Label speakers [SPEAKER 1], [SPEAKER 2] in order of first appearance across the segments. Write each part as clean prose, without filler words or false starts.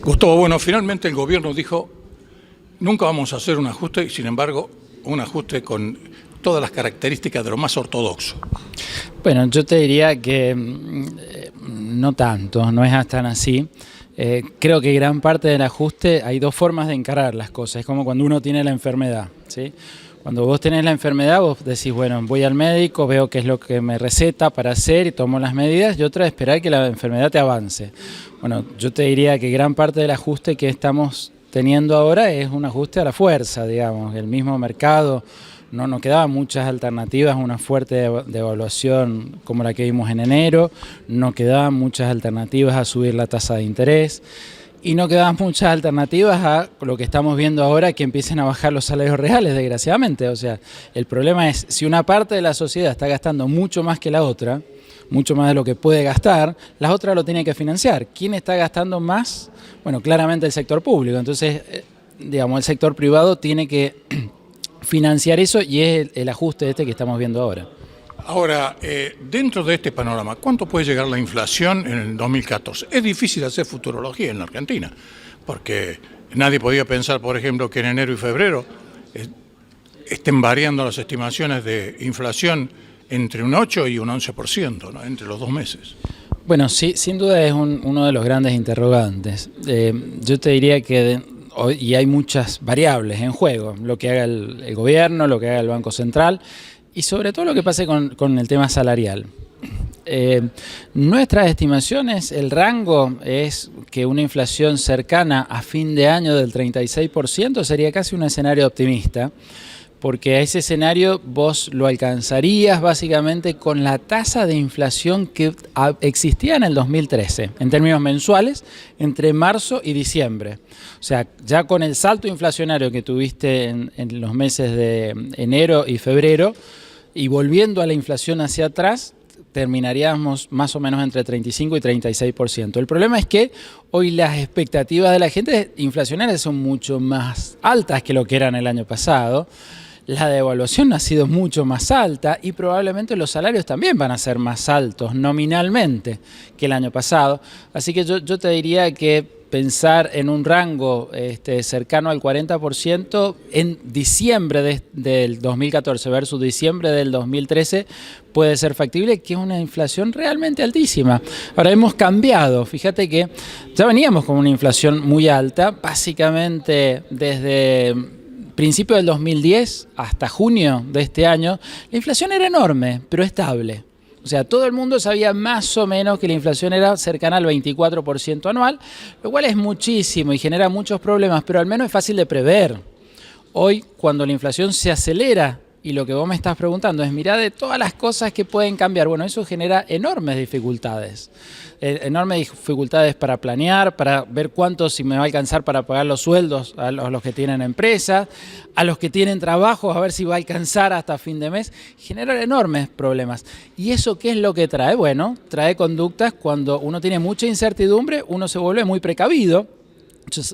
[SPEAKER 1] Gustavo, bueno, finalmente el gobierno dijo, nunca vamos a hacer un ajuste, y sin embargo, un ajuste con todas las características de lo más ortodoxo.
[SPEAKER 2] Bueno, yo te diría que no tanto, no es tan así. Creo que gran parte del ajuste, hay dos formas de encarar las cosas, es como cuando uno tiene la enfermedad, ¿sí? Cuando vos tenés la enfermedad, vos decís, bueno, voy al médico, veo qué es lo que me receta para hacer y tomo las medidas, y otra es esperar que la enfermedad te avance. Bueno, yo te diría que gran parte del ajuste que estamos teniendo ahora es un ajuste a la fuerza, digamos. El mismo mercado, no quedaban muchas alternativas, una fuerte devaluación como la que vimos en enero, no quedaban muchas alternativas a subir la tasa de interés. Y no quedaban muchas alternativas a lo que estamos viendo ahora, que empiecen a bajar los salarios reales, desgraciadamente. O sea, el problema es, si una parte de la sociedad está gastando mucho más que la otra, mucho más de lo que puede gastar, la otra lo tiene que financiar. ¿Quién está gastando más? Bueno, claramente el sector público. Entonces, digamos, el sector privado tiene que financiar eso, y es el ajuste que estamos viendo ahora.
[SPEAKER 1] Ahora, dentro de este panorama, ¿cuánto puede llegar la inflación en el 2014? Es difícil hacer futurología en la Argentina, porque nadie podía pensar, por ejemplo, que en enero y febrero estén variando las estimaciones de inflación entre un 8 y un 11%, ¿no? Entre los 2 meses.
[SPEAKER 2] Bueno, sí, sin duda es uno de los grandes interrogantes. Yo te diría que y hay muchas variables en juego, lo que haga el gobierno, lo que haga el Banco Central, y sobre todo lo que pase con el tema salarial. Nuestras estimaciones, el rango es que una inflación cercana a fin de año del 36% sería casi un escenario optimista, porque a ese escenario vos lo alcanzarías básicamente con la tasa de inflación que existía en el 2013, en términos mensuales, entre marzo y diciembre. O sea, ya con el salto inflacionario que tuviste en los meses de enero y febrero, y volviendo a la inflación hacia atrás, terminaríamos más o menos entre 35 y 36%. El problema es que hoy las expectativas de la gente inflacionarias son mucho más altas que lo que eran el año pasado. La devaluación ha sido mucho más alta y probablemente los salarios también van a ser más altos nominalmente que el año pasado. Así que yo te diría que pensar en un rango cercano al 40% en diciembre del 2014 versus diciembre del 2013 puede ser factible, que es una inflación realmente altísima. Ahora hemos cambiado, fíjate que ya veníamos con una inflación muy alta, básicamente desde principio del 2010 hasta junio de este año, la inflación era enorme, pero estable. O sea, todo el mundo sabía más o menos que la inflación era cercana al 24% anual, lo cual es muchísimo y genera muchos problemas, pero al menos es fácil de prever. Hoy, cuando la inflación se acelera, y lo que vos me estás preguntando es, mirá de todas las cosas que pueden cambiar, bueno, eso genera enormes dificultades. Enormes dificultades para planear, para ver cuánto si me va a alcanzar para pagar los sueldos a los que tienen empresas, a los que tienen trabajos, a ver si va a alcanzar hasta fin de mes, genera enormes problemas. ¿Y eso qué es lo que trae? Bueno, trae conductas cuando uno tiene mucha incertidumbre, uno se vuelve muy precavido.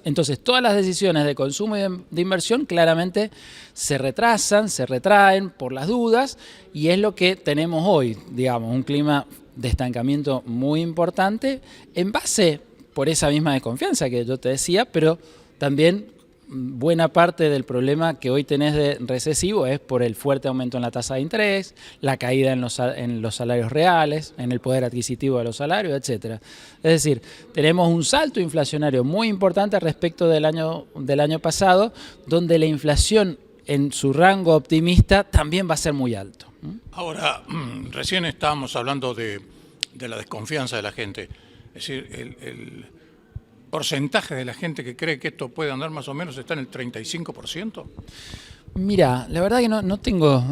[SPEAKER 2] Entonces, todas las decisiones de consumo y de inversión claramente se retrasan, se retraen por las dudas, y es lo que tenemos hoy, digamos, un clima de estancamiento muy importante en base por esa misma desconfianza que yo te decía, pero también buena parte del problema que hoy tenés de recesivo es por el fuerte aumento en la tasa de interés, la caída en los salarios reales, en el poder adquisitivo de los salarios, etc. Es decir, tenemos un salto inflacionario muy importante respecto del año pasado, donde la inflación en su rango optimista también va a ser muy alto.
[SPEAKER 1] Ahora, recién estábamos hablando de la desconfianza de la gente. Es decir, el porcentaje de la gente que cree que esto puede andar más o menos está en el 35%.
[SPEAKER 2] Mira, la verdad que no tengo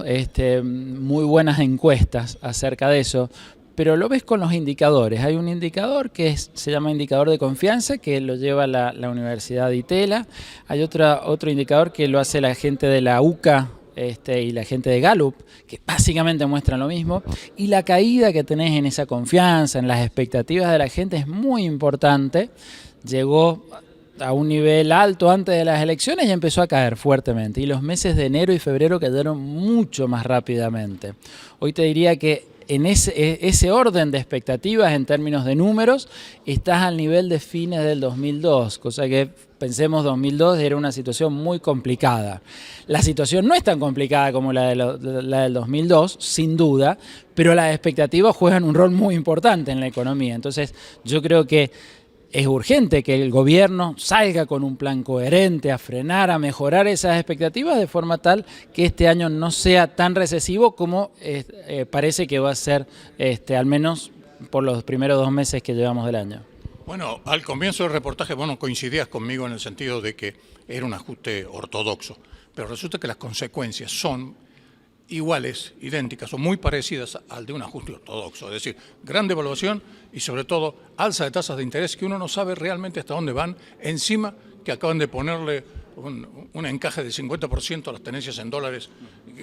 [SPEAKER 2] muy buenas encuestas acerca de eso, pero lo ves con los indicadores. Hay un indicador que se llama indicador de confianza, que lo lleva la Universidad de Itela. Hay otro indicador que lo hace la gente de la UCA y la gente de Gallup, que básicamente muestran lo mismo. Y la caída que tenés en esa confianza, en las expectativas de la gente, es muy importante. Llegó a un nivel alto antes de las elecciones y empezó a caer fuertemente. Y los meses de enero y febrero cayeron mucho más rápidamente. Hoy te diría que en ese orden de expectativas en términos de números, estás al nivel de fines del 2002, cosa que pensemos 2002 era una situación muy complicada. La situación no es tan complicada como la del 2002, sin duda, pero las expectativas juegan un rol muy importante en la economía. Entonces, yo creo que es urgente que el gobierno salga con un plan coherente a frenar, a mejorar esas expectativas de forma tal que este año no sea tan recesivo como parece que va a ser, al menos por los primeros 2 meses que llevamos del año.
[SPEAKER 1] Bueno, al comienzo del reportaje, bueno, coincidías conmigo en el sentido de que era un ajuste ortodoxo, pero resulta que las consecuencias son iguales, idénticas o muy parecidas al de un ajuste ortodoxo, es decir, gran devaluación y sobre todo alza de tasas de interés que uno no sabe realmente hasta dónde van, encima que acaban de ponerle un encaje del 50% a las tenencias en dólares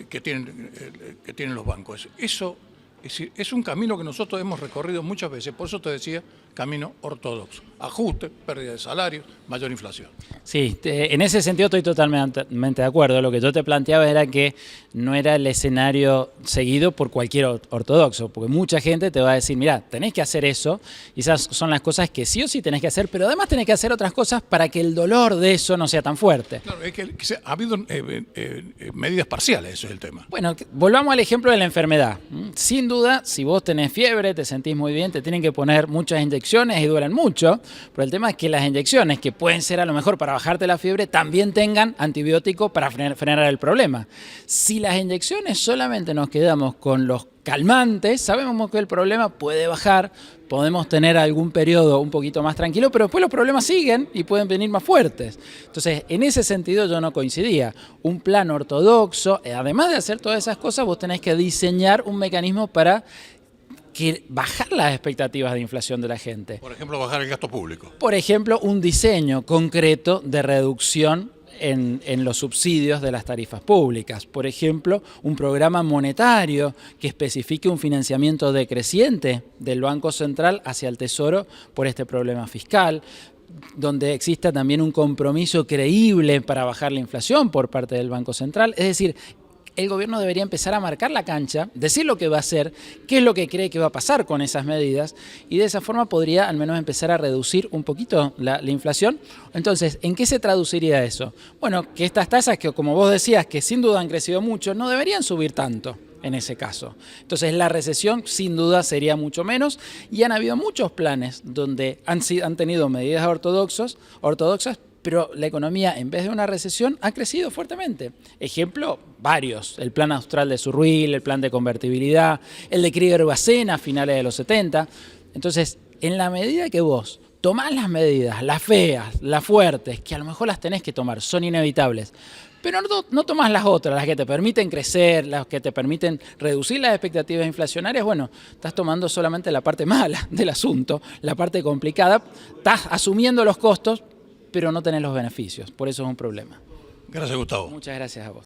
[SPEAKER 1] que tienen los bancos. Eso es un camino que nosotros hemos recorrido muchas veces, por eso te decía, camino ortodoxo. Ajuste, pérdida de salarios, mayor inflación.
[SPEAKER 2] Sí, en ese sentido estoy totalmente de acuerdo. Lo que yo te planteaba era que no era el escenario seguido por cualquier ortodoxo, porque mucha gente te va a decir, mira, tenés que hacer eso, y esas son las cosas que sí o sí tenés que hacer, pero además tenés que hacer otras cosas para que el dolor de eso no sea tan fuerte.
[SPEAKER 1] Claro, es que ha habido medidas parciales, eso es el tema.
[SPEAKER 2] Bueno, volvamos al ejemplo de la enfermedad. Sin duda, si vos tenés fiebre, te sentís muy bien, te tienen que poner muchas inyecciones y duelen mucho, pero el tema es que las inyecciones, que pueden ser a lo mejor para bajarte la fiebre, también tengan antibiótico para frenar el problema. Si las inyecciones solamente nos quedamos con los calmantes, sabemos que el problema puede bajar, podemos tener algún periodo un poquito más tranquilo, pero después los problemas siguen y pueden venir más fuertes. Entonces, en ese sentido yo no coincidía. Un plan ortodoxo, además de hacer todas esas cosas, vos tenés que diseñar un mecanismo para bajar las expectativas de inflación de la gente.
[SPEAKER 1] Por ejemplo, bajar el gasto público.
[SPEAKER 2] Por ejemplo, un diseño concreto de reducción en los subsidios de las tarifas públicas. Por ejemplo, un programa monetario que especifique un financiamiento decreciente del Banco Central hacia el Tesoro por este problema fiscal, donde exista también un compromiso creíble para bajar la inflación por parte del Banco Central. Es decir, el gobierno debería empezar a marcar la cancha, decir lo que va a hacer, qué es lo que cree que va a pasar con esas medidas, y de esa forma podría al menos empezar a reducir un poquito la inflación. Entonces, ¿en qué se traduciría eso? Bueno, que estas tasas que, como vos decías, que sin duda han crecido mucho, no deberían subir tanto en ese caso. Entonces, la recesión sin duda sería mucho menos, y han habido muchos planes donde han tenido medidas ortodoxas, pero la economía, en vez de una recesión, ha crecido fuertemente. Ejemplo, varios. El plan austral de Surruil, el plan de convertibilidad, el de Krieger-Bacena a finales de los 70. Entonces, en la medida que vos tomás las medidas, las feas, las fuertes, que a lo mejor las tenés que tomar, son inevitables, pero no tomás las otras, las que te permiten crecer, las que te permiten reducir las expectativas inflacionarias, bueno, estás tomando solamente la parte mala del asunto, la parte complicada, estás asumiendo los costos, pero no tenés los beneficios. Por eso es un problema.
[SPEAKER 1] Gracias, Gustavo.
[SPEAKER 2] Muchas gracias a vos.